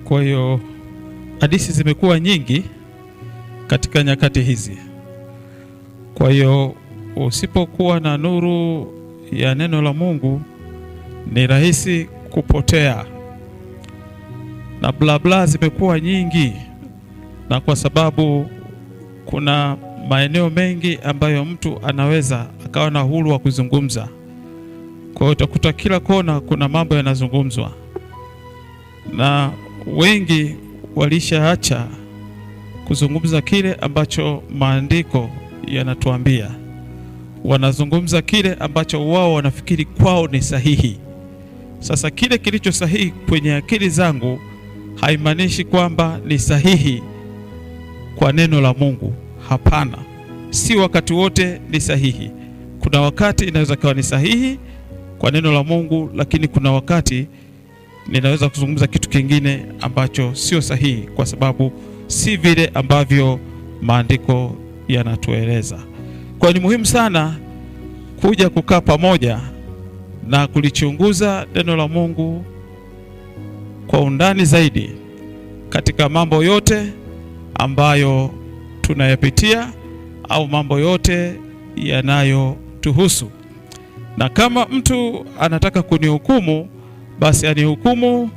Kwa hiyo hadithi zimekuwa nyingi katika nyakati hizi. Kwa hiyo usipokuwa na nuru ya neno la Mungu ni rahisi kupotea, na blabla zimekuwa nyingi, na kwa sababu kuna maeneo mengi ambayo mtu anaweza akawa na uhuru wa kuzungumza. Kwa hiyo utakuta kila kona kuna mambo yanazungumzwa, na wengi walishaacha kuzungumza kile ambacho maandiko yanatuambia. Wanazungumza kile ambacho wao wanafikiri kwao ni sahihi. Sasa kile kilicho sahihi kwenye akili zangu haimaanishi kwamba ni sahihi kwa neno la Mungu. Hapana, si wakati wote ni sahihi. Kuna wakati inaweza kuwa ni sahihi kwa neno la Mungu, lakini kuna wakati ninaweza kuzungumza kitu kingine ambacho sio sahihi, kwa sababu si vile ambavyo maandiko yanatueleza. Kwa ni muhimu sana kuja kukaa pamoja na kulichunguza neno la Mungu kwa undani zaidi katika mambo yote ambayo tunayapitia au mambo yote yanayotuhusu. Na kama mtu anataka kunihukumu, basi anihukumu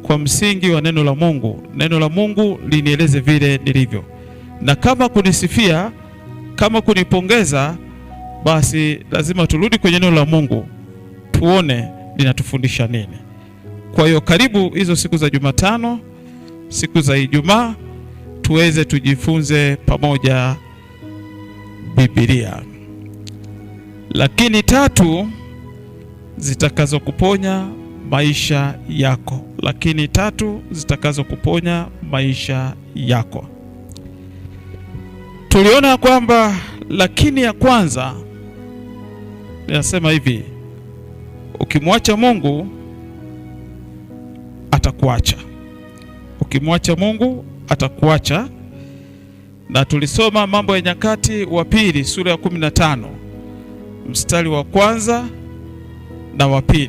kwa msingi wa neno la Mungu. Neno la Mungu linieleze vile nilivyo. Na kama kunisifia, kama kunipongeza, basi lazima turudi kwenye neno la Mungu tuone linatufundisha nini. Kwa hiyo karibu hizo siku za Jumatano, siku za Ijumaa, tuweze tujifunze pamoja Biblia. Lakini 3 zitakazokuponya maisha yako. Lakini 3 zitakazokuponya maisha yako. Tuliona kwamba lakini ya kwanza inasema hivi: ukimwacha Mungu atakuacha. Ukimwacha Mungu atakuacha. Na tulisoma Mambo ya Nyakati wa Pili sura ya 15 mstari wa 1 na wa 2.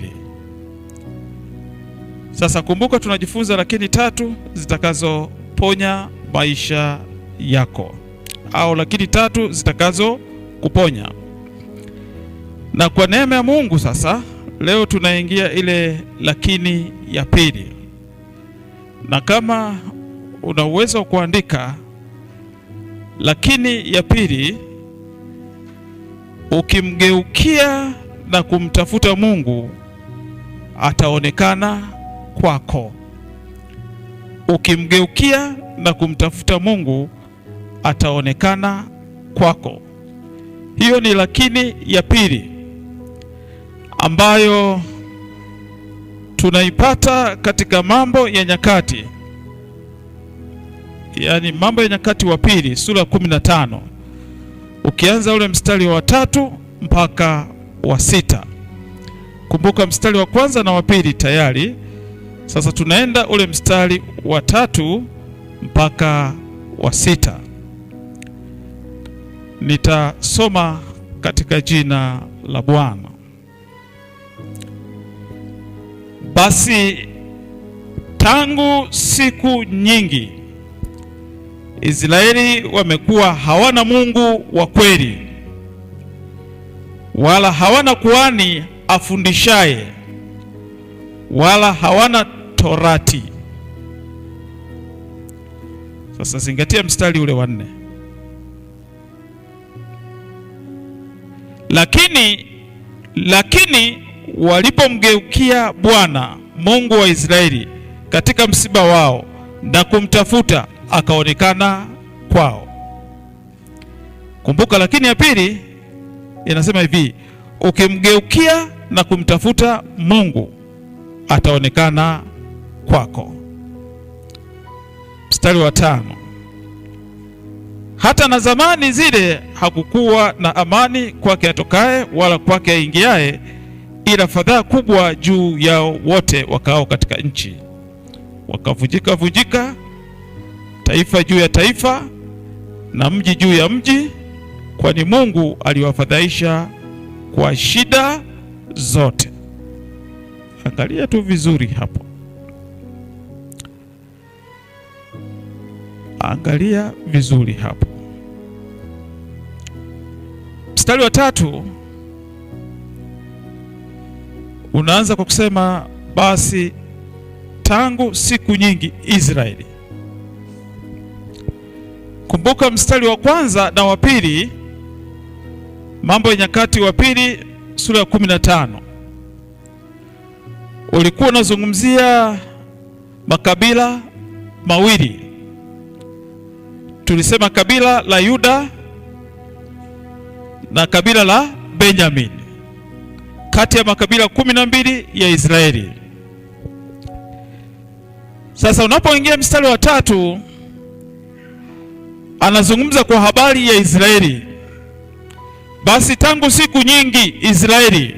Sasa kumbuka, tunajifunza lakini 3 zitakazoponya maisha yako, au lakini 3 zitakazo kuponya. Na kwa neema ya Mungu sasa leo tunaingia ile lakini ya pili. Na kama una uwezo wa kuandika, lakini ya pili: ukimgeukia na kumtafuta Mungu ataonekana kwako. Ukimgeukia na kumtafuta Mungu ataonekana kwako. Hiyo ni lakini ya pili ambayo tunaipata katika Mambo ya Nyakati, yaani Mambo ya Nyakati wa Pili sura ya 15, ukianza ule mstari wa 3 mpaka wa 6. Kumbuka mstari wa 1 na wa 2 tayari. Sasa tunaenda ule mstari wa 3 mpaka wa 6. Nitasoma katika jina la Bwana. Basi tangu siku nyingi Israeli wamekuwa hawana Mungu wa kweli, wala hawana kuhani afundishaye, wala hawana Torati. Sasa zingatia mstari ule wa 4. Lakini walipomgeukia Bwana Mungu wa Israeli katika msiba wao na kumtafuta, akaonekana kwao. Kumbuka lakini ya pili inasema hivi: ukimgeukia na kumtafuta Mungu ataonekana kwako. Mstari wa 5: hata na zamani zile hakukuwa na amani kwake atokaye wala kwake aingiaye, ila fadhaa kubwa juu yao wote wakao katika nchi. Wakavunjika vunjika, taifa juu ya taifa na mji juu ya mji, kwani Mungu aliwafadhaisha kwa shida zote. Angalia tu vizuri hapo. Angalia vizuri hapo. Mstari wa 3 unaanza kwa kusema basi tangu siku nyingi Israeli. Kumbuka mstari wa kwanza na wa pili, Mambo ya Nyakati wa pili sura ya 15 ulikuwa unazungumzia makabila mawili. Tulisema kabila la Yuda na kabila la Benjamin, kati ya makabila 12 ya Israeli. Sasa unapoingia mstari wa 3 anazungumza kwa habari ya Israeli. Basi tangu siku nyingi Israeli.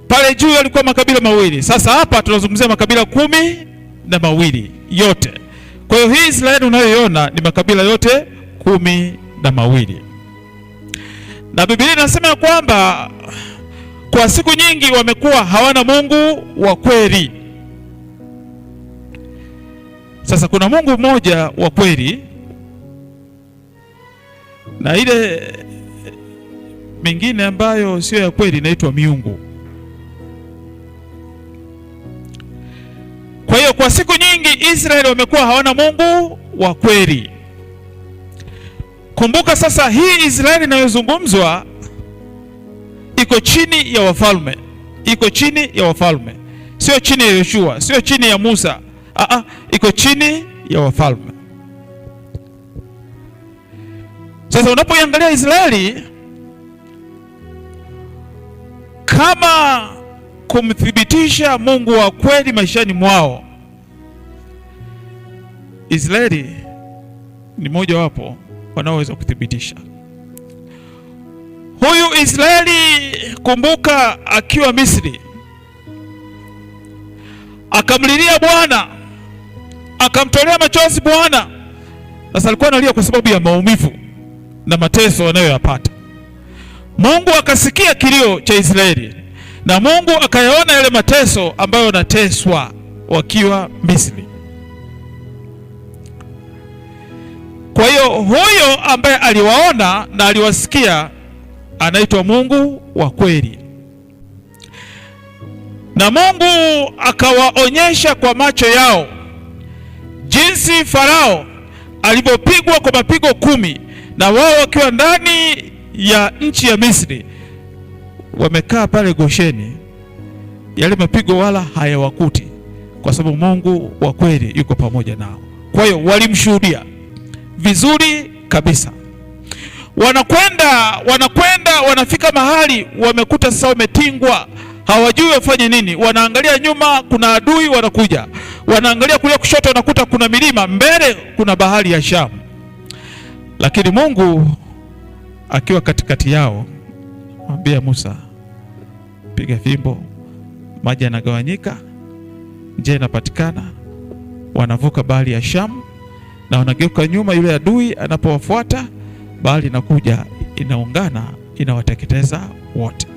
Pale juu yalikuwa makabila mawili. Sasa hapa tunazungumzia makabila 12 yote. Kwa hiyo hii Israeli unayoiona ni makabila yote 12. Na Biblia inasema kwamba kwa siku nyingi wamekuwa hawana Mungu wa kweli. Sasa kuna Mungu mmoja wa kweli, na ile mingine ambayo sio ya kweli inaitwa miungu. Kwa hiyo kwa siku nyingi Israeli wamekuwa hawana Mungu wa kweli. Kumbuka sasa, hii Israeli inayozungumzwa iko chini ya wafalme, iko chini ya wafalme, sio chini ya Yoshua, sio chini ya Musa. Iko chini ya wafalme. Sasa unapoiangalia Israeli kama kumthibitisha Mungu wa kweli maishani mwao, Israeli ni mmoja wapo wanaoweza kuthibitisha. Huyu Israeli, kumbuka, akiwa Misri akamlilia Bwana, akamtolea machozi Bwana. Sasa alikuwa analia kwa sababu ya maumivu na mateso anayoyapata. Mungu akasikia kilio cha Israeli, na Mungu akayaona yale mateso ambayo wanateswa wakiwa Misri. Kwa hiyo huyo ambaye aliwaona na aliwasikia anaitwa Mungu wa kweli. Na Mungu akawaonyesha kwa macho yao jinsi Farao alivyopigwa kwa mapigo 10, na wao wakiwa ndani ya nchi ya Misri, wamekaa pale Gosheni, yale mapigo wala hayawakuti, kwa sababu Mungu wa kweli yuko pamoja nao. Kwa hiyo walimshuhudia vizuri kabisa. Wanakwenda wanafika mahali wamekuta sasa wametingwa, hawajui wafanye nini. Wanaangalia nyuma, kuna adui wanakuja. Wanaangalia kulia kushoto, wanakuta kuna milima, mbele kuna bahari ya Shamu. Lakini Mungu akiwa katikati yao, mwambia Musa, piga fimbo, maji yanagawanyika, njia inapatikana. Wanavuka bahari ya Shamu na wanageuka nyuma. Yule adui anapowafuata, bahari inakuja, inaungana, inawateketeza wote.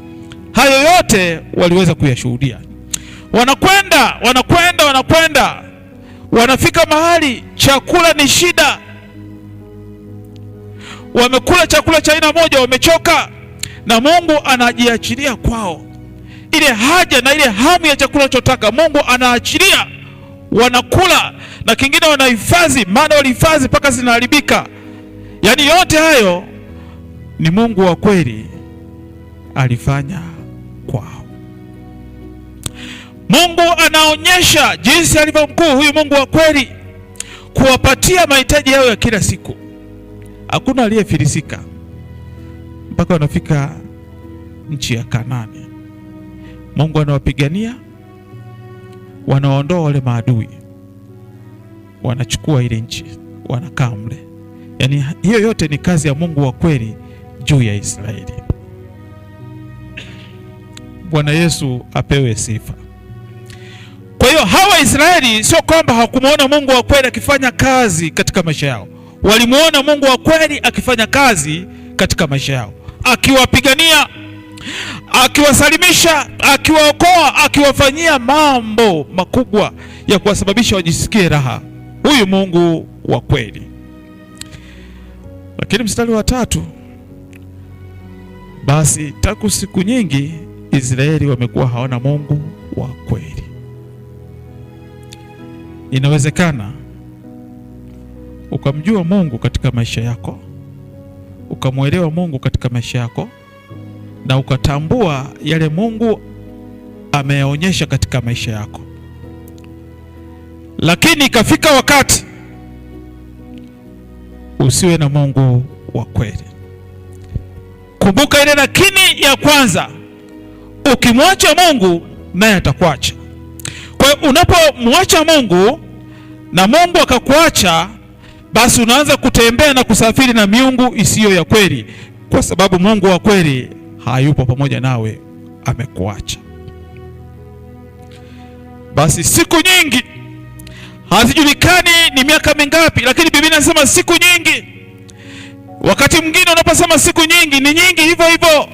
Hayo yote waliweza kuyashuhudia. Wanakwenda, wanafika mahali chakula ni shida. Wamekula chakula cha aina moja, wamechoka, na Mungu anajiachilia kwao. Ile haja na ile hamu ya chakula chotaka, Mungu anaachilia. Wanakula, na kingine wanahifadhi, maana walihifadhi mpaka zinaharibika. Yaani yote hayo ni Mungu wa kweli alifanya kwao. Mungu anaonyesha jinsi alivyo mkuu huyu Mungu wa kweli, kuwapatia mahitaji yao ya kila siku. Hakuna aliyefilisika mpaka wanafika nchi ya Kanaani. Mungu anawapigania, wanaondoa wale maadui, wanachukua ile nchi, wanakaa mle. Yaani hiyo yote ni kazi ya Mungu wa kweli juu ya Israeli. Bwana Yesu apewe sifa. Kwa hiyo hawa Israeli sio kwamba hawakumuona Mungu wa kweli akifanya kazi katika maisha yao. Walimuona Mungu wa kweli akifanya kazi katika maisha yao, akiwapigania, akiwasalimisha, akiwaokoa, akiwafanyia mambo makubwa ya kuwasababisha wajisikie raha huyu Mungu wa kweli. Lakini mstari wa 3, basi tangu siku nyingi Israeli wamekuwa hawana Mungu wa kweli. Inawezekana ukamjua Mungu katika maisha yako, ukamwelewa Mungu katika maisha yako, na ukatambua yale Mungu ameyaonyesha katika maisha yako, lakini ikafika wakati usiwe na Mungu wa kweli. Kumbuka ile lakini ya kwanza, ukimwacha Mungu naye atakuacha. Kwa hiyo unapomwacha Mungu na Mungu akakuacha, basi unaanza kutembea na kusafiri na miungu isiyo ya kweli, kwa sababu Mungu wa kweli hayupo pamoja nawe, amekuacha. Basi siku nyingi hazijulikani ni miaka mingapi, lakini Biblia inasema siku nyingi. Wakati mwingine unaposema siku nyingi, ni nyingi hivyo hivyo.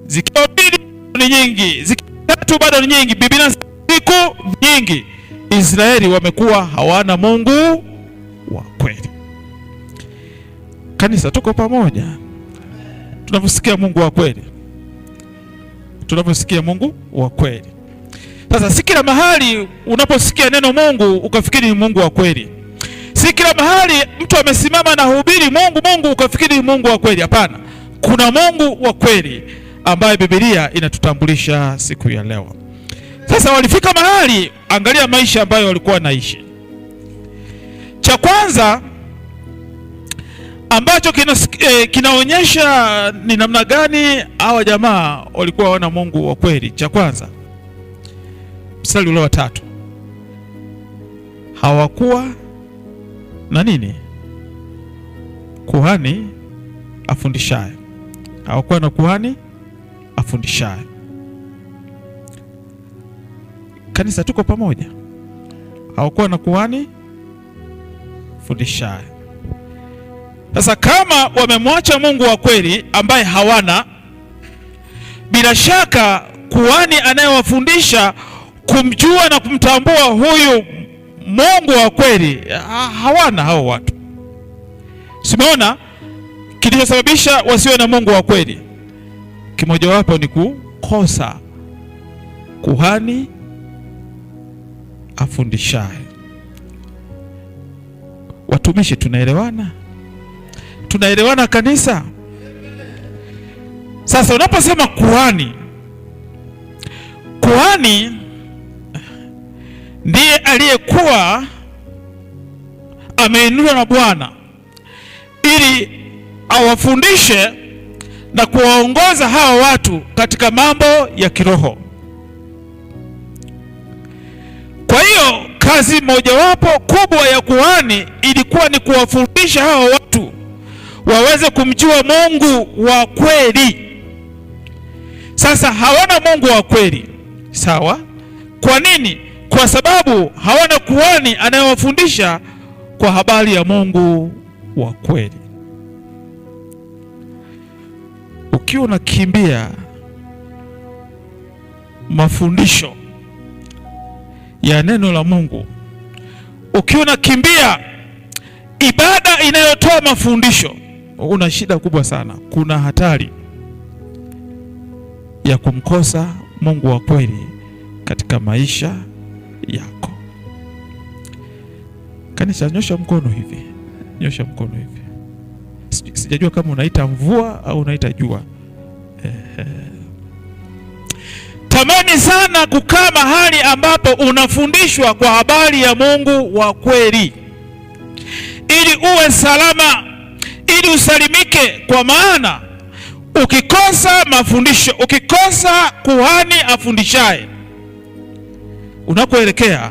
Zikiwa 2 ni nyingi, zikiwa 3 bado ni nyingi. Biblia inasema siku nyingi Israeli wamekuwa hawana Mungu wa kweli. Kanisa, tuko pamoja tunaposikia Mungu wa kweli, tunaposikia Mungu wa kweli. Sasa si kila mahali unaposikia neno Mungu ukafikiri ni Mungu wa kweli. Si kila mahali mtu amesimama na hubiri Mungu ukafikiri ni Mungu wa kweli. Hapana, kuna Mungu wa kweli ambaye Biblia inatutambulisha siku ya leo. Sasa walifika mahali, angalia maisha ambayo walikuwa wanaishi. Cha kwanza ambacho kinaonyesha ni namna gani hawa jamaa walikuwa wana Mungu wa kweli. Cha kwanza, mstari ule wa 3, hawakuwa na nini? Kuhani afundishaye. Hawakuwa na kuhani afundishaye. Kanisa, tuko pamoja? Hawakuwa na kuhani fundishaye. Sasa kama wamemwacha Mungu wa kweli ambaye hawana, bila shaka kuhani anayewafundisha kumjua na kumtambua huyu Mungu wa kweli hawana hao watu. Simeona kilichosababisha wasiwe na Mungu wa kweli, kimojawapo ni kukosa kuhani afundishaye. Watumishi, tunaelewana? Tunaelewana kanisa? Sasa unaposema kuhani ndiye aliyekuwa ameinuliwa na Bwana ili awafundishe na kuwaongoza hawa watu katika mambo ya kiroho. Kwa hiyo kazi mojawapo kubwa ya kuhani ilikuwa ni kuwafundisha hawa watu waweze kumjua Mungu wa kweli. Sasa hawana Mungu wa kweli, sawa? Kwa nini? Kwa sababu hawana kuhani anayewafundisha kwa habari ya Mungu wa kweli. Ukiwa unakimbia mafundisho ya neno la Mungu, ukiwa unakimbia ibada inayotoa mafundisho, una shida kubwa sana. Kuna hatari ya kumkosa Mungu wa kweli katika maisha yako. Kanisa, nyosha mkono hivi, nyosha mkono hivi. Sijajua kama unaita mvua au unaita jua. Tamani sana kukaa mahali ambapo unafundishwa kwa habari ya Mungu wa kweli, ili uwe salama, ili usalimike. Kwa maana ukikosa mafundisho, ukikosa kuhani afundishaye, unakoelekea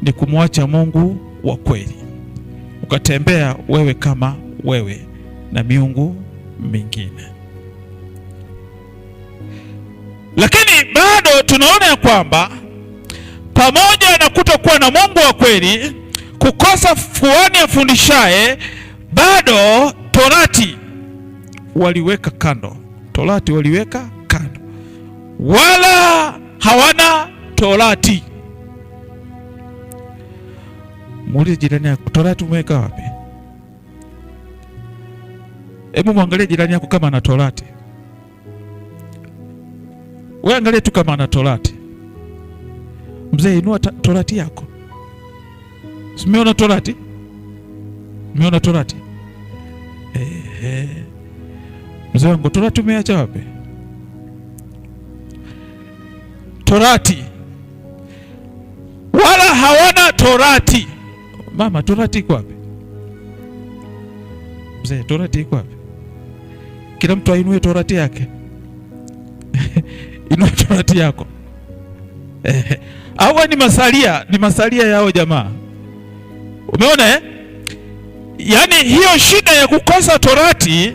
ni kumwacha Mungu wa kweli, ukatembea wewe kama wewe na miungu mingine. Lakini bado tunaona ya kwamba pamoja na kutokuwa na Mungu wa kweli, kukosa kuhani afundishaye, bado Torati waliweka kando. Torati waliweka kando, wala hawana Torati. Muulize jirani yako, Torati umeweka wapi? Hebu muangalie jirani yako kama ana Torati. Wewe angalia tu kama ana Torati. Mzee, inua Torati yako. Umeona Torati? Umeona Torati? Mzee wangu, Torati umeacha wapi? Torati. Wala hawana Torati. Mama, Torati iko wapi? Mzee, Torati iko wapi? Kila mtu ainue Torati yake. Inua Torati yako. Hawa ni masalia yao jamaa. Umeona Yaani hiyo shida ya kukosa Torati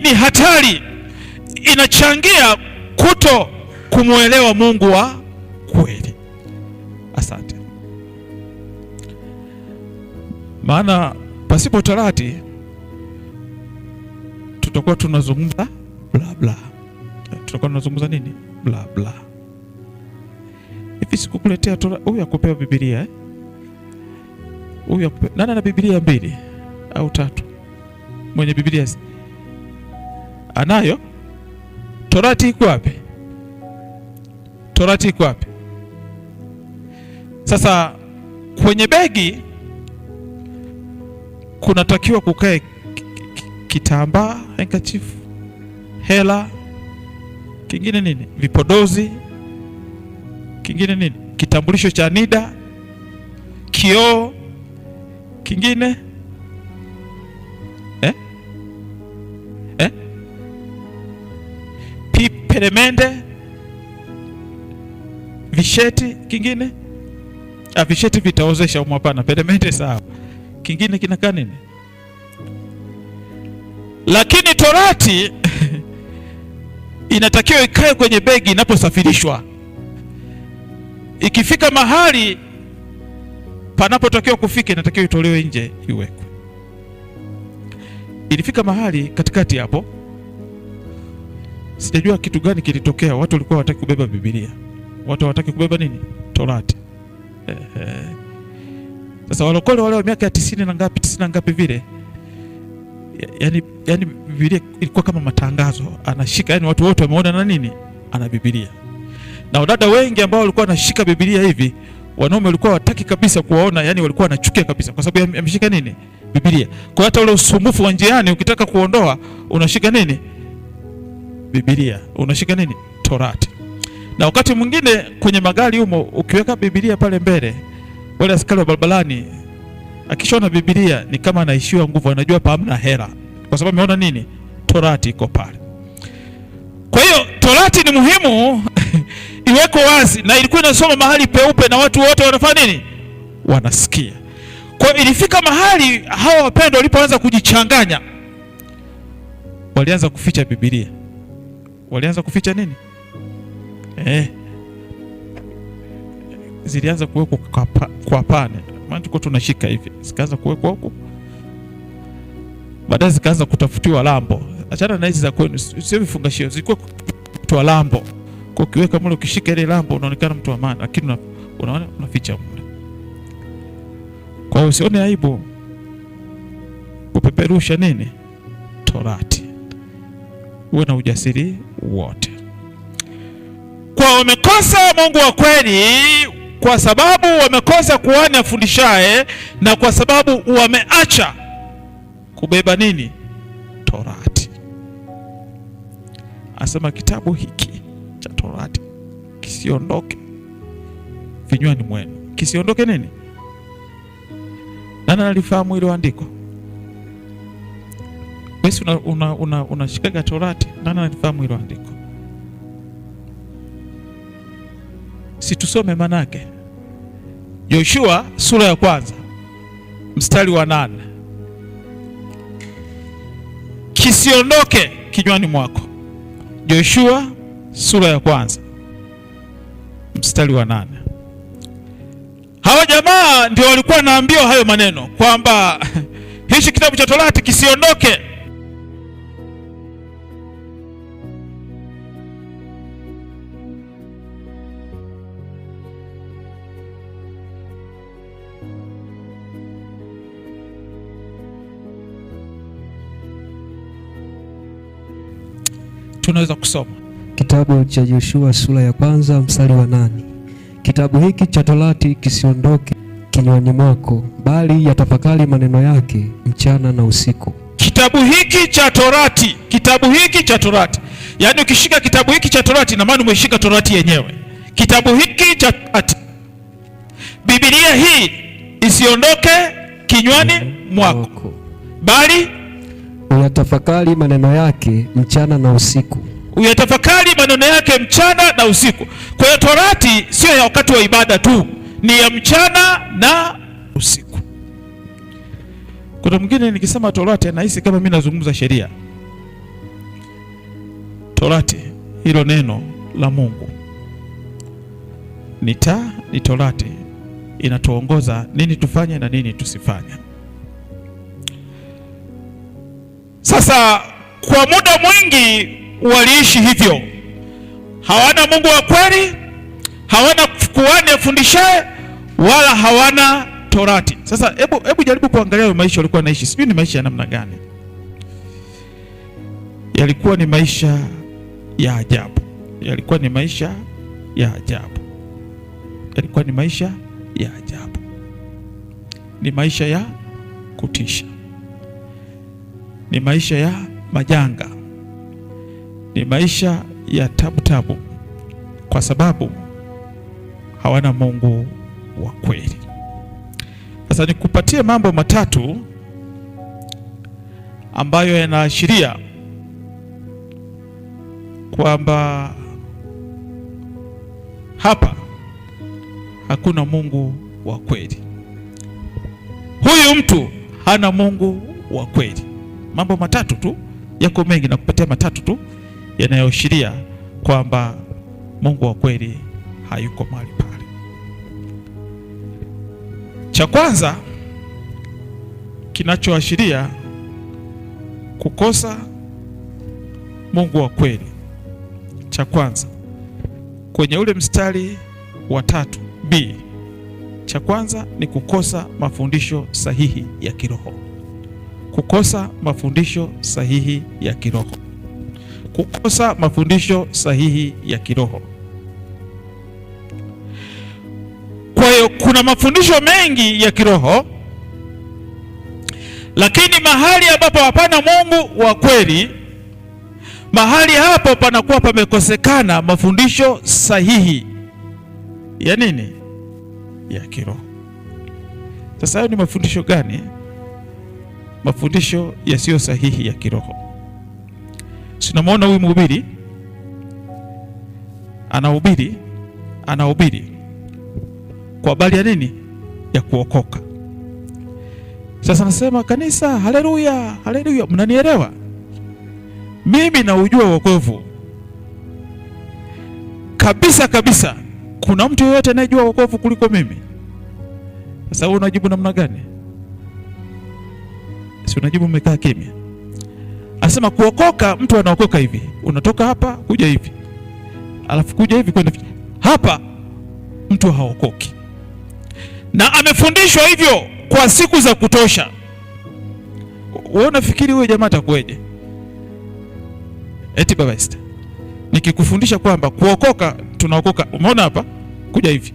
ni hatari. Inachangia kuto kumuelewa Mungu wa kweli. Asante. Maana pasipo Torati tutakuwa tunazungumza bla bla. Tutakuwa tunazungumza nini? Bla bla. Hivi sikukuletea Torati, huyu akupewa Biblia Huyu akupewa. Nani ana Biblia 2 au 3? Mwenye Biblia anayo? Torati iko wapi? Torati iko wapi? Sasa kwenye begi kunatakiwa kukae kitambaa, handkerchief, hela, kingine nini? Vipodozi, kingine nini? Kitambulisho cha NIDA, kioo, kingine peremende, visheti, kingine visheti vitaozesha umu, hapana, peremende sawa. Kingine kinakaa nini? Lakini Torati inatakiwa ikae kwenye begi inaposafirishwa. Ikifika mahali panapotakiwa kufika, inatakiwa itolewe nje iwekwe. Ilifika mahali katikati hapo, sijajua kitu gani kilitokea, watu walikuwa hawataki kubeba Biblia. Watu hawataki kubeba nini? Torati. Sasa walokole wale wa miaka ya 90 na ngapi, 90 na ngapi vile, yani Biblia ilikuwa kama matangazo, anashika, yani watu wote wameona na nini, ana Biblia. Na wadada wengi ambao walikuwa wanashika Biblia hivi, wanaume walikuwa wataki kabisa kuwaona, yani walikuwa wanachukia kabisa kwa sababu ameshika nini? Biblia. Kwa hata ule usumbufu wa njiani ukitaka kuondoa, unashika nini? Biblia. Unashika nini? Torati. Na wakati mwingine kwenye magari humo, ukiweka Biblia pale mbele, wale askari wa barabarani akishona Biblia ni kama anaishiwa nguvu, anajua hapa hamna hela, kwa sababu ameona nini? Torati iko pale. Kwa hiyo Torati ni muhimu iweko wazi, na ilikuwa inasoma mahali peupe na watu wote wanafanya nini? Wanasikia. Kwa hiyo ilifika mahali hawa wapendwa walipoanza kujichanganya, walianza kuficha Biblia. Walianza kuficha nini? Zilianza kuwekwa kwa pane. Maana tuko tunashika hivi, zikaanza kuwekwa huko. Baadaye zikaanza kutafutiwa lambo. Achana na hizi za kwenu, sio vifungashio, zilikuwa kutwa lambo. Kwa kiweka mle, ukishika ile lambo unaonekana mtu wa maana, lakini unaona unaficha mle. Kwa hiyo usione aibu kupeperusha nini? Torati. Uwe na ujasiri wote. Kwa wamekosa Mungu wa kweli, kwa sababu wamekosa kuhani afundishaye, na kwa sababu wameacha kubeba nini? Torati. Asema kitabu hiki cha Torati kisiondoke vinywani mwenu. Kisiondoke nini? Nani alifahamu hilo andiko? Wewe unashikaga Torati, nani alifahamu hilo andiko? Si tusome manake. Yoshua sura ya 1 mstari wa 8. Kisiondoke kinywani mwako. Yoshua sura ya 1 mstari wa 8. Hawa jamaa ndio walikuwa naambiwa hayo maneno kwamba hichi kitabu cha Torati kisiondoke. tunaweza kusoma kitabu cha Yoshua sura ya 1 mstari wa 8. Kitabu hiki cha Torati kisiondoke kinywani mwako, bali yatafakari maneno yake mchana na usiku. Kitabu hiki cha Torati. Yaani ukishika kitabu hiki cha Torati na maana umeshika Torati yenyewe. Kitabu hiki cha Torati, Biblia hii isiondoke kinywani mwako, bali uyatafakari maneno yake mchana na usiku. Uyatafakari maneno yake mchana na usiku. Kwa hiyo Torati sio ya wakati wa ibada tu, ni ya mchana na usiku. Kuna mwingine nikisema Torati anahisi kama mimi nazungumza sheria. Torati, hilo neno la Mungu, ni taa, ni Torati inatuongoza nini tufanye na nini tusifanye. Sasa kwa muda mwingi waliishi hivyo, hawana Mungu wa kweli, hawana kuhani afundishaye, wala hawana Torati. Sasa hebu jaribu kuangalia maisha walikuwa naishi, sijui ni maisha ya namna gani. Yalikuwa ni maisha ya ajabu, yalikuwa ni maisha ya ajabu, yalikuwa ni maisha ya ajabu, ni maisha ya kutisha, ni maisha ya majanga, ni maisha ya tabu, kwa sababu hawana Mungu wa kweli. Sasa nikupatie mambo matatu ambayo yanaashiria kwamba hapa hakuna Mungu wa kweli. Huyu mtu hana Mungu wa kweli. Mambo matatu tu, yako mengi na kupatia matatu tu yanayoashiria kwamba Mungu wa kweli hayuko mahali pale. Cha kwanza kinachoashiria kukosa Mungu wa kweli, cha kwanza kwenye ule mstari wa 3b, cha kwanza ni kukosa mafundisho sahihi ya kiroho. Kukosa mafundisho sahihi ya kiroho. Kukosa mafundisho sahihi ya kiroho. Kwa hiyo kuna mafundisho mengi ya kiroho, lakini mahali ambapo hapana Mungu wa kweli, mahali hapo panakuwa pamekosekana mafundisho sahihi ya nini? Ya kiroho. Sasa hayo ni mafundisho gani? Mafundisho yasiyo sahihi ya kiroho. Tunamwona huyu mhubiri anahubiri kwa habari ya nini? Ya kuokoka. Sasa nasema kanisa, haleluya, haleluya, mnanielewa? Mimi naujua wokovu kabisa kabisa. Kuna mtu yeyote anayejua wokovu kuliko mimi? Sasa wewe unajibu namna gani? Si unajibu umekaa kimya. Anasema kuokoka, mtu anaokoka hivi, unatoka hapa kuja hivi, alafu kuja hivi kwenda hapa. Mtu haokoki, na amefundishwa hivyo kwa siku za kutosha. Wewe unafikiri huyo jamaa atakueje? Eti baba Esther, nikikufundisha kwamba kuokoka, tunaokoka, umeona hapa kuja hivi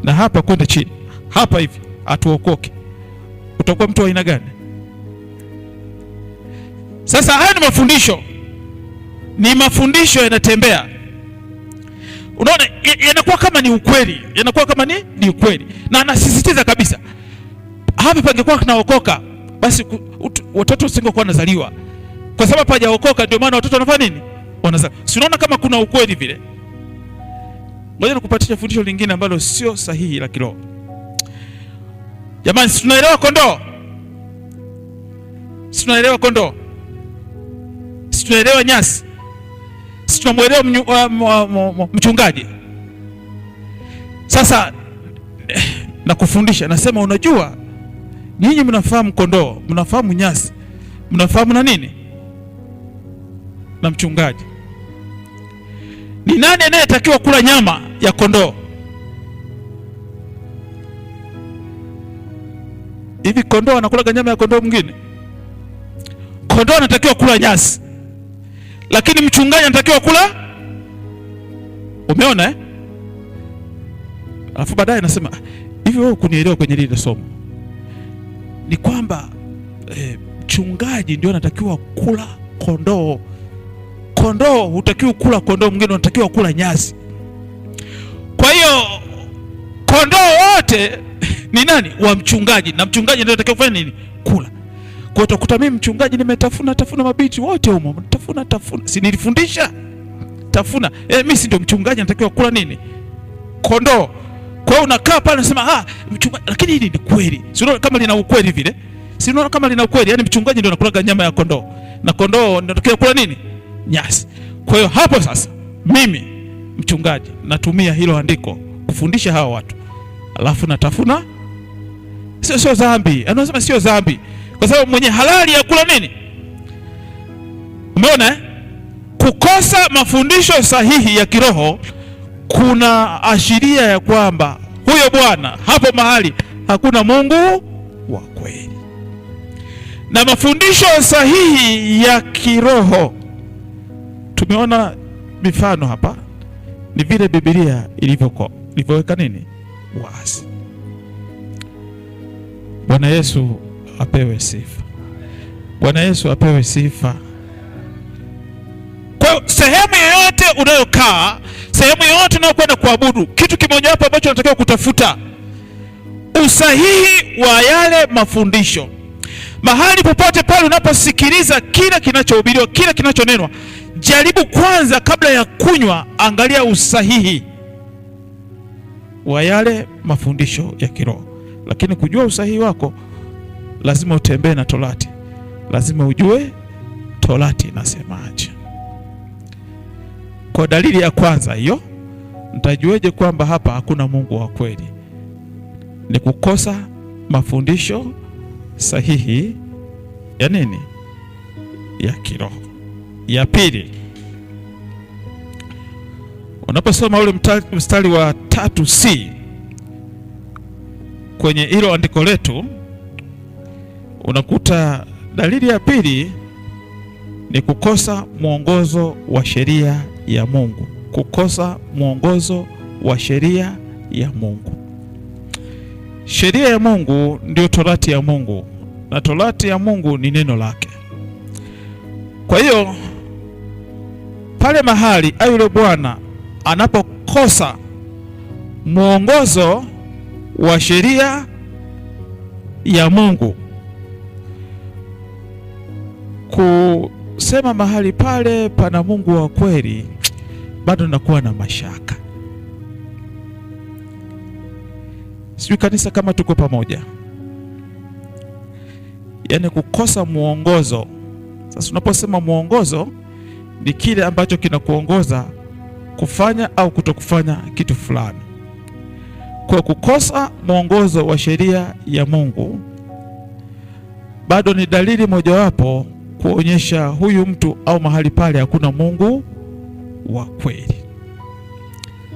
na hapa kwenda chini, hapa hivi, atuokoke, utakuwa mtu wa aina gani? Sasa haya ni mafundisho, ni mafundisho yanatembea, unaona, yanakuwa kama ni ukweli, yanakuwa kama ni ukweli. Na anasisitiza kabisa, hapa pangekuwa tunaokoka, basi watoto wasingekuwa wanazaliwa, kwa sababu hajaokoka, ndio maana watoto wanafanya nini? Wanazaliwa. Si unaona kama kuna ukweli vile? Ngoja nikupatie fundisho lingine ambalo sio sahihi la kiroho. Jamani, si tunaelewa kondoo? Si tunaelewa kondoo? Si tunaelewa nyasi? Si tunamuelewa mchungaji? Sasa nakufundisha, nasema unajua, nyinyi mnafahamu kondoo, mnafahamu nyasi, mnafahamu na nini? Na mchungaji. Ni nani anayetakiwa kula nyama ya kondoo? Hivi kondoo anakula nyama ya kondoo mwingine? Kondoo anatakiwa kula nyasi. lakini mchungaji anatakiwa kula. Umeona Alafu baadaye nasema hivi, wewe kunielewa kwenye lile somo ni kwamba mchungaji ndio anatakiwa kula kondoo. Kondoo hutakiwa kula kondoo mwingine, unatakiwa kula nyasi. Kwa hiyo kondoo wote ni nani? Wa mchungaji, na mchungaji ndio anatakiwa kufanya nini? Kula. Kwa utakuta mimi mchungaji nimetafuna mabiti wote humo, tafuna. Si nilifundisha tafuna? Mimi si ndio mchungaji, natakiwa kula nini? Kondoo. Kwa hiyo unakaa pale unasema mchungaji, lakini hili ni kweli. Si unaona kama lina ukweli vile? Si unaona kama lina ukweli? Yaani mchungaji ndio anakula nyama ya kondoo, na kondoo ndio anatakiwa kula nini? Nyasi. Kwa hiyo hapo sasa mimi mchungaji natumia hilo andiko kufundisha hawa watu, alafu natafuna. Sio dhambi. Anasema sio dhambi kwa sababu mwenye halali ya kula nini? Umeona kukosa mafundisho sahihi ya kiroho kuna ashiria ya kwamba huyo bwana hapo mahali hakuna Mungu wa kweli. Na mafundisho sahihi ya kiroho tumeona mifano hapa, ni vile Biblia ilivyoweka nini wazi. Bwana Yesu apewe sifa. Bwana Yesu apewe sifa. Kwa sehemu yoyote unayokaa, sehemu yoyote unayokwenda kuabudu, kitu kimoja hapo ambacho unatakiwa kutafuta usahihi wa yale mafundisho. Mahali popote pale unaposikiliza kila kinachohubiriwa, kila kinachonenwa, jaribu kwanza kabla ya kunywa, angalia usahihi wa yale mafundisho ya kiroho. Lakini kujua usahihi wako, lazima utembee na Torati. Lazima ujue Torati inasemaje. Kwa dalili ya kwanza hiyo, mtajueje kwamba hapa hakuna Mungu wa kweli? Ni kukosa mafundisho sahihi ya nini? Ya kiroho. Ya pili, unaposoma ule mstari wa 3C kwenye hilo andiko letu, unakuta dalili ya pili ni kukosa mwongozo wa sheria ya Mungu. Kukosa mwongozo wa sheria ya Mungu. Sheria ya Mungu ndio Torati ya Mungu, na Torati ya Mungu ni neno lake. Kwa hiyo pale mahali yule bwana anapokosa mwongozo wa sheria ya Mungu, kusema mahali pale pana Mungu wa kweli, bado nakuwa na mashaka. Sijui kanisa kama tuko pamoja. Yaani kukosa mwongozo. Sasa unaposema mwongozo, ni kile ambacho kinakuongoza kufanya au kutokufanya kitu fulani. Kwa kukosa mwongozo wa sheria ya Mungu, bado ni dalili mojawapo kuonyesha huyu mtu au mahali pale hakuna Mungu wa kweli.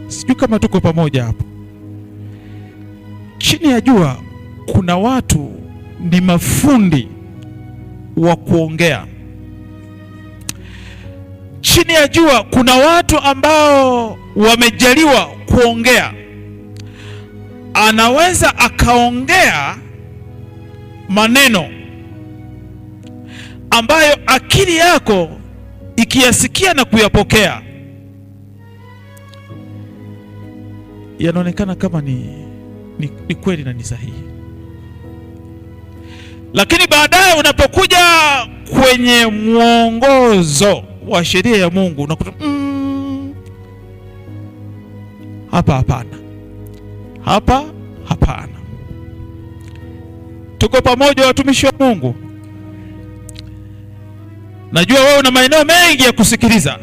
Sijui kama tuko pamoja hapo. Chini ya jua kuna watu ni mafundi wa kuongea. Chini ya jua kuna watu ambao wamejaliwa kuongea. Anaweza akaongea maneno ambayo akili yako ikiyasikia na kuyapokea yanaonekana kama ni kweli na ni sahihi, lakini baadaye unapokuja kwenye mwongozo wa sheria ya Mungu unakuta hapa hapana, hapa hapana. Tuko pamoja watumishi wa Mungu? Najua wewe una maeneo mengi ya kusikiliza,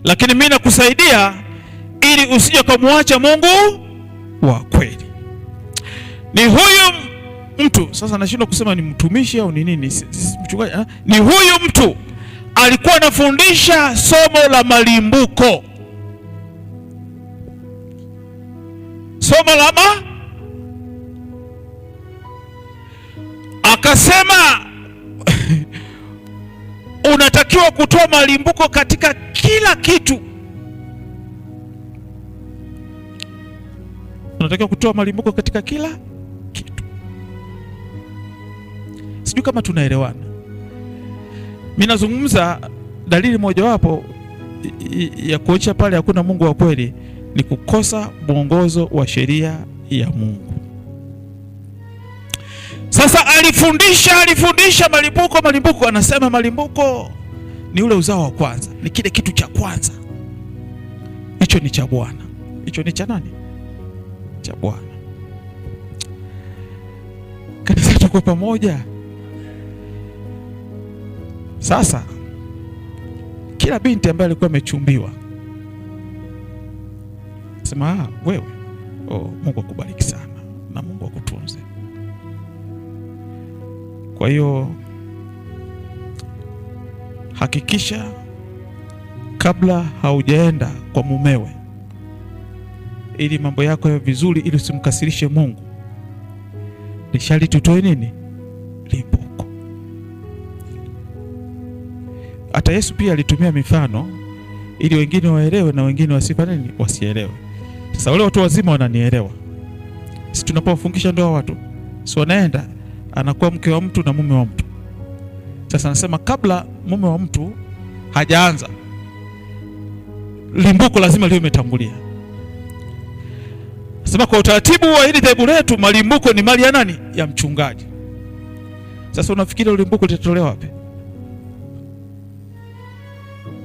lakini mimi nakusaidia ili usije kumwacha Mungu wa kweli. Ni huyu mtu, sasa nashindwa kusema ni mtumishi au ni nini, mchungaji. Ni huyu mtu alikuwa anafundisha somo la malimbuko. Somo la akasema unatakiwa tunatakiwa kutoa malimbuko katika kila kitu. Tunatakiwa kutoa malimbuko katika kila kitu. Sijui kama tunaelewana. Mimi nazungumza dalili mojawapo ya kuonyesha pale hakuna Mungu wa kweli ni kukosa mwongozo wa sheria ya Mungu. Sasa alifundisha malimbuko, anasema malimbuko ni ule uzao wa kwanza, ni kile kitu cha kwanza. Hicho ni cha Bwana. Hicho ni cha nani? Cha Bwana. Kanisa tuko pamoja. Sasa kila binti ambaye alikuwa amechumbiwa sema, wewe, Mungu akubariki sana na Mungu akutunze. Kwa hiyo hakikisha kabla haujaenda kwa mumewe, ili mambo yako yawe vizuri, ili usimkasirishe Mungu, lishali tutoe nini? Limbuko. Hata Yesu pia alitumia mifano ili wengine waelewe na wengine wasielewe. Sasa wale watu wazima wananielewa. Si tunapofungisha ndoa watu, si wanaenda anakuwa mke wa mtu na mume wa mtu. Sasa nasema kabla mume wa mtu hajaanza, limbuko lazima liwe limetangulia. Nasema kwa utaratibu wa hili dhehebu letu, malimbuko ni mali ya nani? Ya mchungaji. Sasa unafikiri limbuko litatolewa wapi?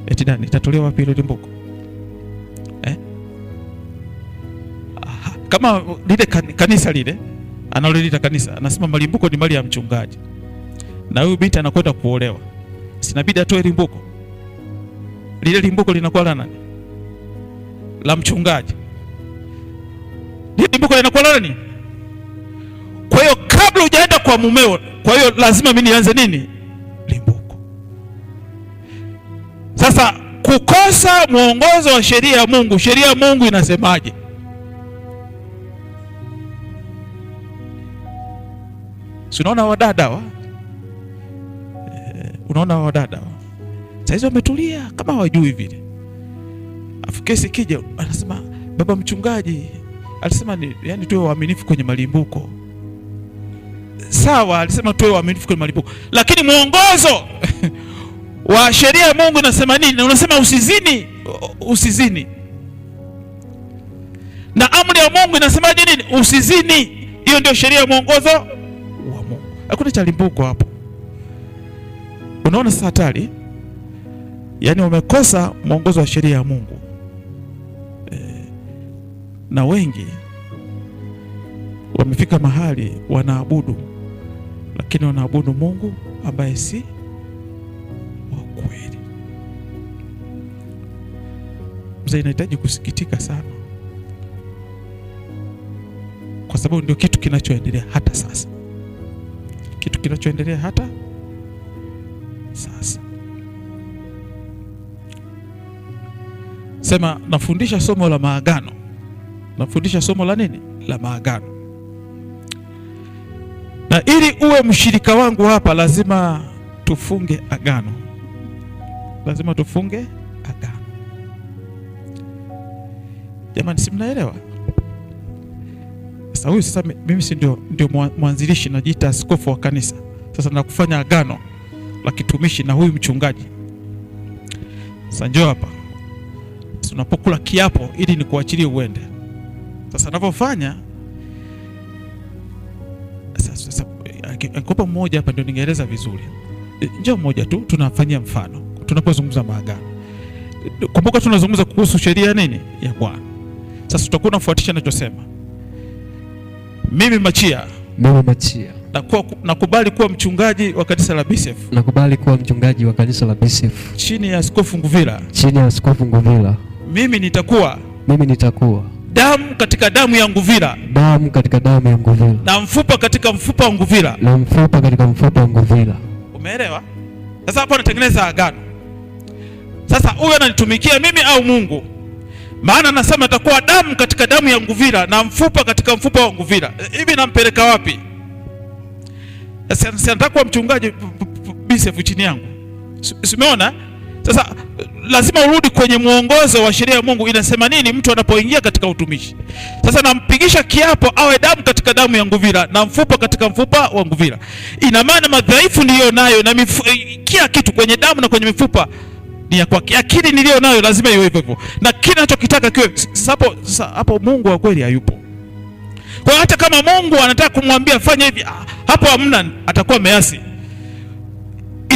Eti nani itatolewa wapi ile limbuko? Kama lile kanisa lile analolita kanisa anasema malimbuko ni mali ya mchungaji, na huyu binti anakwenda kuolewa, sinabidi atoe limbuko. Lile limbuko linakuwa la nani? La mchungaji. Lile limbuko linakuwa la nani? Kwa hiyo kabla hujaenda kwa mumeo, kwa hiyo lazima mimi nianze nini? Limbuko. Sasa kukosa mwongozo wa sheria ya Mungu, sheria ya Mungu inasemaje? Unaona wadada unaona wadada saizi wametulia kama hawajui vile. Afu kesi kija anasema baba mchungaji alisema yani tuwe waaminifu kwenye malimbuko. Sawa, alisema tuwe waaminifu kwenye malimbuko, lakini mwongozo wa sheria ya Mungu unasema nini? Unasema usizini. Na amri ya Mungu inasemaje nini? Usizini. Hiyo ndio sheria ya mwongozo wa Mungu. Hakuna cha limbuko hapo. Unaona sasa hatari? Yaani wamekosa mwongozo wa sheria ya Mungu. Na wengi wamefika mahali wanaabudu, lakini wanaabudu Mungu ambaye si wa kweli. Mzee, inahitaji kusikitika sana, kwa sababu ndio kitu kinachoendelea hata sasa. Kitu kinachoendelea hata sasa. Sema nafundisha somo la maagano. Nafundisha somo la nini? La maagano. Na ili uwe mshirika wangu hapa lazima tufunge agano. Lazima tufunge agano. Jamani, si mnaelewa? Sasa huyu sasa mimi si ndio mwanzilishi, najiita askofu wa kanisa. Sasa nakufanya agano la kitumishi na huyu mchungaji. Sasa njoo hapa. Tunapokula kiapo ili nikuachilie uende. Sasa ninapofanya sasa angekupa mmoja hapa ndio ningeeleza vizuri. Njoo mmoja tu tunafanyia mfano. Tunapozungumza maagano. Kumbuka tunazungumza kuhusu sheria nini? Ya Bwana. Sasa tutakuwa tunafuatisha ninachosema. Mimi Machia nakubali kuwa mchungaji wa kanisa la BCF. Nakubali kuwa mchungaji wa kanisa la BCF. Chini ya Askofu Nguvila. Chini ya Askofu Nguvila. Mimi nitakuwa damu katika damu ya Nguvila. Damu katika damu ya Nguvila. Na mfupa katika mfupa wa Nguvila. Na mfupa katika mfupa wa Nguvila. Umeelewa? Sasa hapo natengeneza agano. Sasa huyu ananitumikia mimi au Mungu? Maana nasema atakuwa damu katika damu ya Nguvila na mfupa katika mfupa wa Nguvila. Hivi nampeleka wapi? Sasa nataka kuwa mchungaji BCF chini yangu. Simeona? Sasa lazima urudi kwenye mwongozo wa sheria ya Mungu inasema nini mtu anapoingia katika utumishi. Sasa nampigisha kiapo awe damu katika damu ya nguvira na mfupa katika mfupa wa nguvira. Ina maana madhaifu niliyo nayo na kila kitu kwenye damu na kwenye mifupa ni ya kwake. Akili niliyo nayo lazima iwe hivyo. Na kile ninachokitaka kiwe hapo Mungu wa kweli hayupo. Kwa hata kama Mungu anataka kumwambia fanya hivi, hapo hamna, atakuwa measi.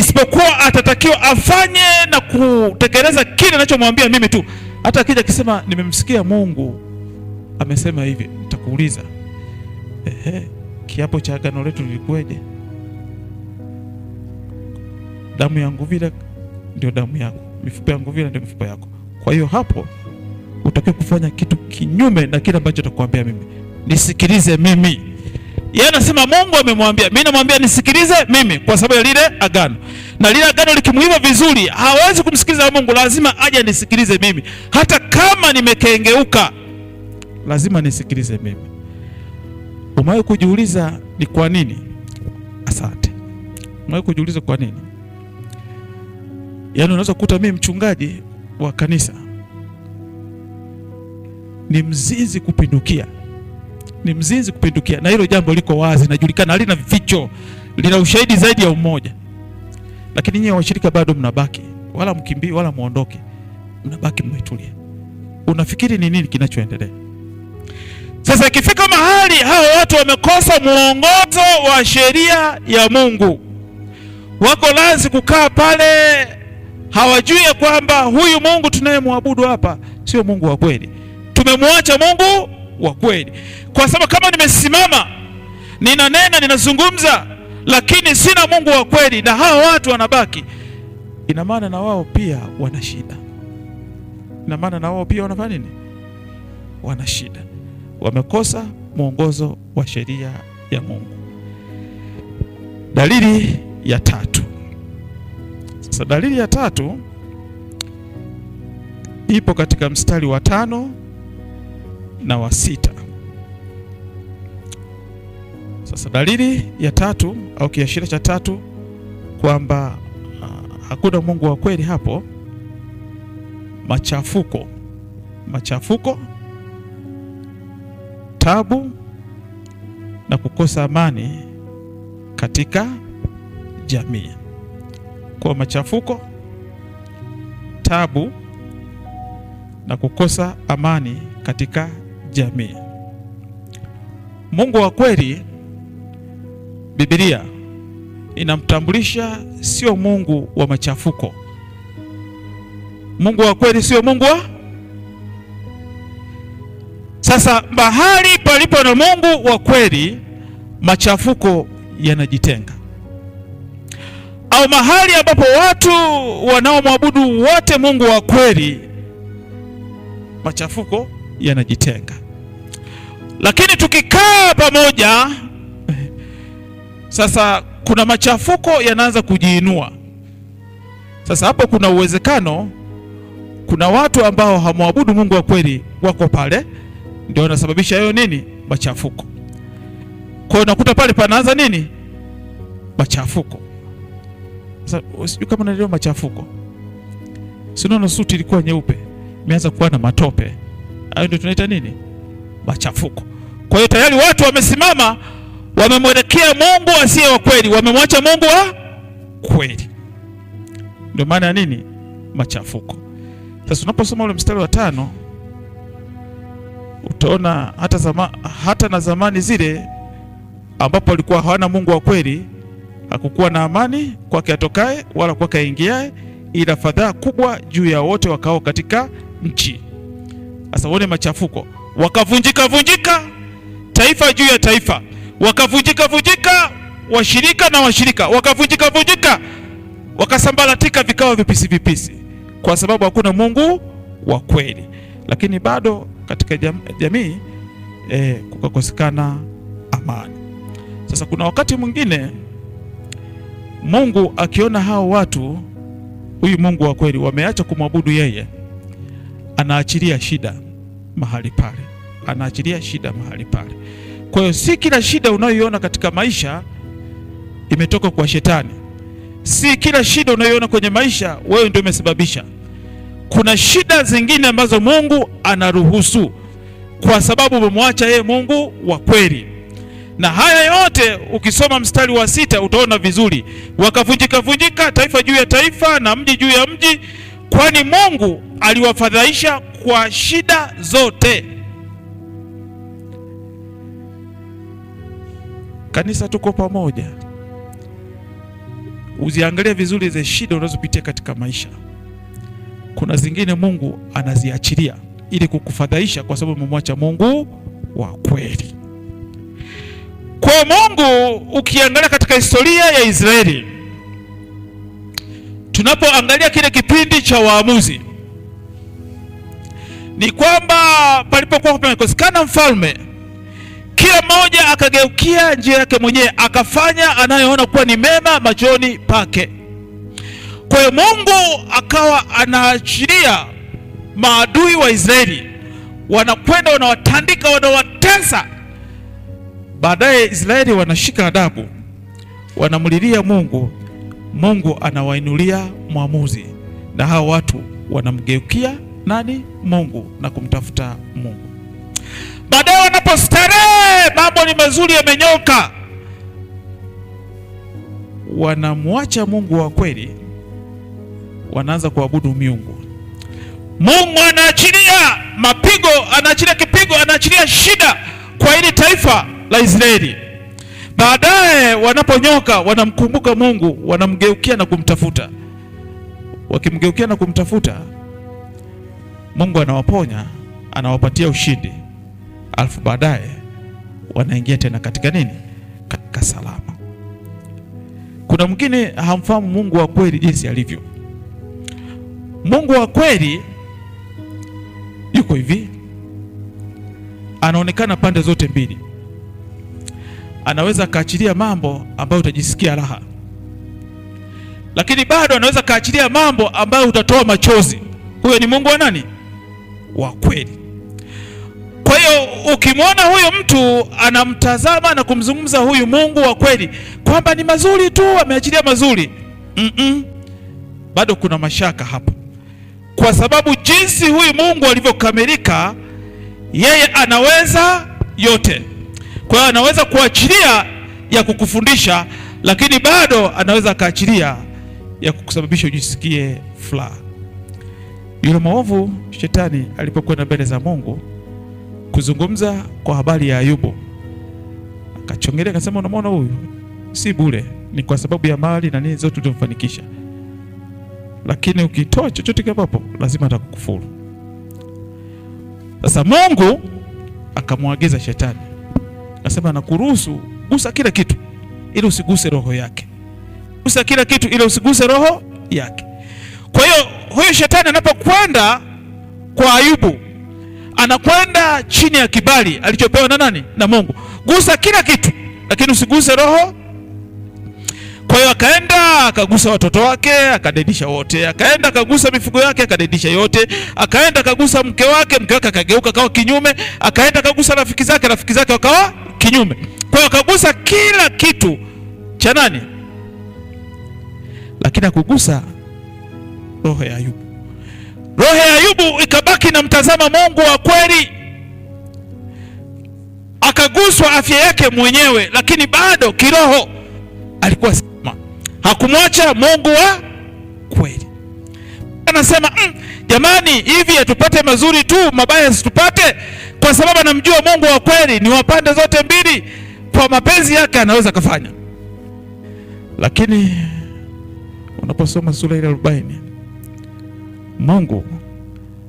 Isipokuwa atatakiwa afanye na kutekeleza kile anachomwambia mimi tu. Hata akija akisema nimemsikia Mungu amesema hivi, nitakuuliza kiapo cha agano letu lilikuwaje? Damu ya nguvira ndio damu yako, mifupa ya nguvira ndio mifupa yako. Kwa hiyo hapo utakiwa kufanya kitu kinyume na kile ambacho atakwambia mimi. Nisikilize mimi. Yeye anasema Mungu amemwambia, mimi namwambia nisikilize mimi kwa sababu ya lile agano. Na lile agano likimuiva vizuri, hawezi kumsikiliza Mungu, lazima aje nisikilize mimi. Hata kama nimekengeuka, lazima nisikilize mimi. Umewahi kujiuliza ni kwa nini? Asante. Umewahi kujiuliza kwa nini? Yaani unaweza kukuta mimi mchungaji wa kanisa ni mzinzi kupindukia. Ni mzinzi kupindukia, na hilo jambo liko wazi, najulikana, halina vificho, lina ushahidi zaidi ya umoja. Lakini nyinyi washirika bado mnabaki, wala mkimbii wala muondoke, mnabaki mmetulia. Unafikiri ni nini kinachoendelea? Sasa ikifika mahali hao watu wamekosa muongozo wa sheria ya Mungu, wako lazi kukaa pale, hawajui ya kwamba huyu Mungu tunayemwabudu hapa sio Mungu wa kweli. Tumemwacha Mungu wa kweli. Kwa sababu kama nimesimama ninanena ninazungumza lakini sina Mungu wa kweli na hao watu wanabaki, ina maana na wao pia wana shida. Ina maana na wao pia wanafanya nini? Wana shida. Wamekosa mwongozo wa sheria ya Mungu. Dalili ya tatu. Sasa dalili ya tatu ipo katika mstari wa 5 na wa 6. Sasa dalili ya tatu au kiashiria cha tatu kwamba hakuna Mungu wa kweli hapo, machafuko, tabu na kukosa amani katika jamii. Kwa machafuko, tabu na kukosa amani katika jamii. Mungu wa kweli, Biblia inamtambulisha sio Mungu wa machafuko. Mungu wa kweli sio Mungu wa. Sasa mahali palipo na Mungu wa kweli, machafuko yanajitenga. Au mahali ambapo watu wanaomwabudu wote Mungu wa kweli, machafuko yanajitenga. Lakini tukikaa pamoja, sasa kuna machafuko yanaanza kujiinua. Sasa hapo kuna uwezekano kuna watu ambao hamwabudu Mungu wa kweli wako pale, ndio wanasababisha hayo nini? Machafuko. Kwa hiyo unakuta pale panaanza nini? Machafuko. Sasa usijui kama unaelewa machafuko. Sinaona suti ilikuwa nyeupe, imeanza kuwa na matope. Hayo ndio tunaita nini? Machafuko. Kwa hiyo tayari watu wamesimama, wamemwelekea Mungu asiye wa kweli, wamemwacha Mungu wa kweli. Ndio maana ya nini? Machafuko. Sasa unaposoma ule mstari wa 5 utaona hata na zamani zile ambapo walikuwa hawana Mungu wa kweli, hakukuwa na amani kwake atokaye wala kwake aingiaye, ila fadhaa kubwa juu ya wote wakao katika nchi. Sasa uone machafuko, wakavunjika taifa juu ya taifa, wakavunjika washirika na washirika, wakavunjika wakasambaratika vikawa vipisi, kwa sababu hakuna Mungu wa kweli. Lakini bado katika jamii kukakosekana amani. Sasa kuna wakati mwingine Mungu akiona hao watu, huyu Mungu wa kweli, wameacha kumwabudu yeye, anaachilia shida mahali pale. Kwa hiyo si kila shida unayoiona katika maisha imetoka kwa shetani. si kila shida unayoona kwenye maisha wewe ndio umesababisha. Kuna shida zingine ambazo Mungu anaruhusu kwa sababu umemwacha yeye Mungu wa kweli. Na haya yote ukisoma mstari wa 6 utaona vizuri. Wakavunjika taifa juu ya taifa na mji juu ya mji, kwani Mungu aliwafadhaisha kwa shida zote. Kanisa, tuko pamoja. Uziangalie vizuri zile shida unazopitia katika maisha. Kuna zingine Mungu anaziachilia ili kukufadhaisha kwa sababu umemwacha Mungu wa kweli. Kwa Mungu, ukiangalia katika historia ya Israeli, tunapoangalia kile kipindi cha Waamuzi, ni kwamba palipokuwa pamekosekana mfalme, kila mmoja akageukia njia yake mwenyewe, akafanya anayoona kuwa ni mema machoni pake. Kwa hiyo Mungu akawa anaachilia maadui wa Israeli, wanakwenda wanawatandika, wanawatesa. Baadaye Israeli wanashika adabu, wanamlilia Mungu. Mungu anawainulia mwamuzi, na hao watu wanamgeukia nani? Mungu, na kumtafuta Mungu. Baadaye wanapostarehe, mambo ni mazuri, yamenyoka, wanamwacha Mungu wa kweli, wanaanza kuabudu miungu. Mungu anaachilia mapigo, anaachilia kipigo, anaachilia shida kwa hili taifa la Israeli. Baadaye wanaponyoka, wanamkumbuka Mungu, wanamgeukia na kumtafuta. Wakimgeukia na kumtafuta, Mungu anawaponya, anawapatia ushindi. Alafu baadaye wanaingia tena katika nini? Katika salama. Kuna mwingine hamfahamu Mungu wa kweli jinsi alivyo. Mungu wa kweli yuko hivi, anaonekana pande zote mbili. Anaweza kaachilia mambo ambayo utajisikia raha, lakini bado anaweza kaachilia mambo ambayo utatoa machozi. Huyo ni Mungu wa nani? Wa kweli. Kwa hiyo ukimwona huyo mtu anamtazama na kumzungumza huyu Mungu wa kweli kwamba ni mazuri tu, ameachilia mazuri, bado kuna mashaka hapo, kwa sababu jinsi huyu Mungu alivyokamilika, yeye anaweza yote. Kwa hiyo anaweza kuachilia ya kukufundisha, lakini bado anaweza kaachilia ya kukusababisha ujisikie furaha. Yule mwovu Shetani alipokwenda mbele za Mungu kuzungumza kwa habari ya Ayubu, akachongelea akasema, unamwona huyu si bure, ni kwa sababu ya mali na nini zote tulimfanikisha, lakini ukitoa chochote hapo lazima atakukufuru. Sasa Mungu akamwagiza Shetani, akasema, nakuruhusu gusa kila kitu ili usiguse roho yake. Gusa kila kitu ili usiguse roho yake. Kwa hiyo huyu Shetani anapokwenda kwa Ayubu, anakwenda chini ya kibali alichopewa na nani? Na Mungu. Gusa kila kitu lakini usiguse roho. Kwa hiyo akaenda akagusa watoto wake, akadedisha wote. Akaenda akagusa mifugo yake, akadedisha yote. Akaenda akagusa mke wake akageuka akawa kinyume. Akaenda akagusa rafiki zake wakawa kinyume. Kwa hiyo akagusa kila kitu cha nani? Lakini akugusa roho ya Ayubu. Roho ya Ayubu ikabaki na mtazama Mungu wa kweli. Akaguswa afya yake mwenyewe, lakini bado kiroho alikuwa salama. Hakumwacha Mungu wa kweli. Anasema jamani, hivi atupate mazuri tu, mabaya situpate, kwa sababu anamjua Mungu wa kweli ni wa pande zote mbili, kwa mapenzi yake anaweza kufanya. Lakini unaposoma sura ile 40, Mungu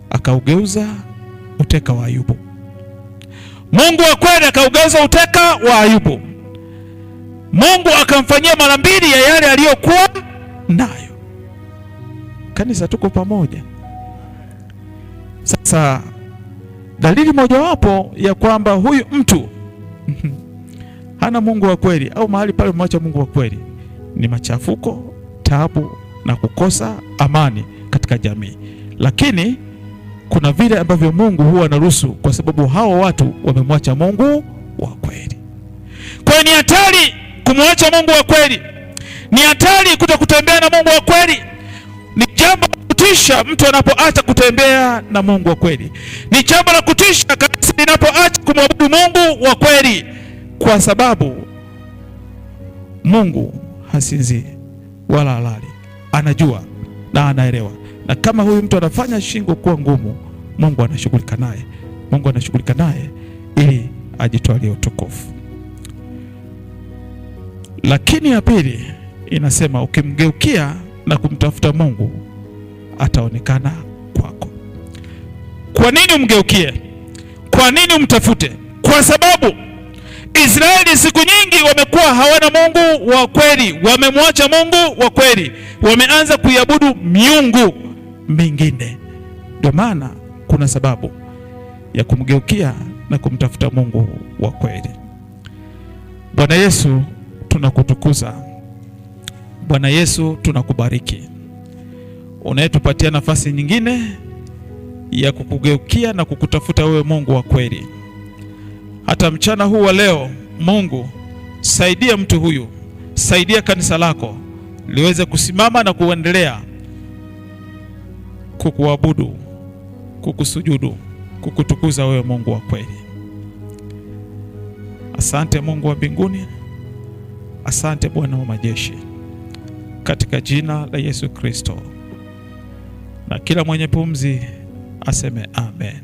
akaugeuza uteka wa Ayubu. Mungu wa kweli akaugeuza uteka wa Ayubu. Mungu akamfanyia mara mbili ya yale aliyokuwa nayo. Kanisa, tuko pamoja. Sasa dalili mojawapo ya kwamba huyu mtu hana Mungu wa kweli, au mahali pale mwacha Mungu wa kweli, ni machafuko, taabu na kukosa amani katika jamii. Lakini kuna vile ambavyo Mungu huwa anaruhusu kwa sababu hao watu wamemwacha Mungu wa kweli. Kwa hiyo ni hatari kumwacha Mungu wa kweli. Ni hatari kutokutembea na Mungu wa kweli. Ni jambo la kutisha mtu anapoacha kutembea na Mungu wa kweli. Ni jambo la kutisha kanisa linapoacha kumwabudu Mungu wa kweli, kwa sababu Mungu hasinzii wala halali. Anajua na anaelewa. Na kama huyu mtu anafanya shingo kuwa ngumu, Mungu anashughulika naye. Mungu anashughulika naye ili ajitwalie utukufu. Lakini ya pili inasema ukimgeukia na kumtafuta Mungu ataonekana kwako. Kwa nini umgeukie? Kwa nini umtafute? Kwa sababu Israeli siku nyingi wamekuwa hawana Mungu wa kweli, wamemwacha Mungu wa kweli, wameanza kuiabudu miungu mingine. Ndio maana kuna sababu ya kumgeukia na kumtafuta Mungu wa kweli. Bwana Yesu, tunakutukuza. Bwana Yesu, tunakubariki. Unayetupatia nafasi nyingine ya kukugeukia na kukutafuta wewe Mungu wa kweli. Hata mchana huu wa leo, Mungu, saidia mtu huyu, saidia kanisa lako liweze kusimama na kuendelea kukuabudu, kukusujudu, kukutukuza wewe Mungu wa kweli. Asante Mungu wa mbinguni. Asante Bwana wa majeshi. Katika jina la Yesu Kristo. Na kila mwenye pumzi aseme amen.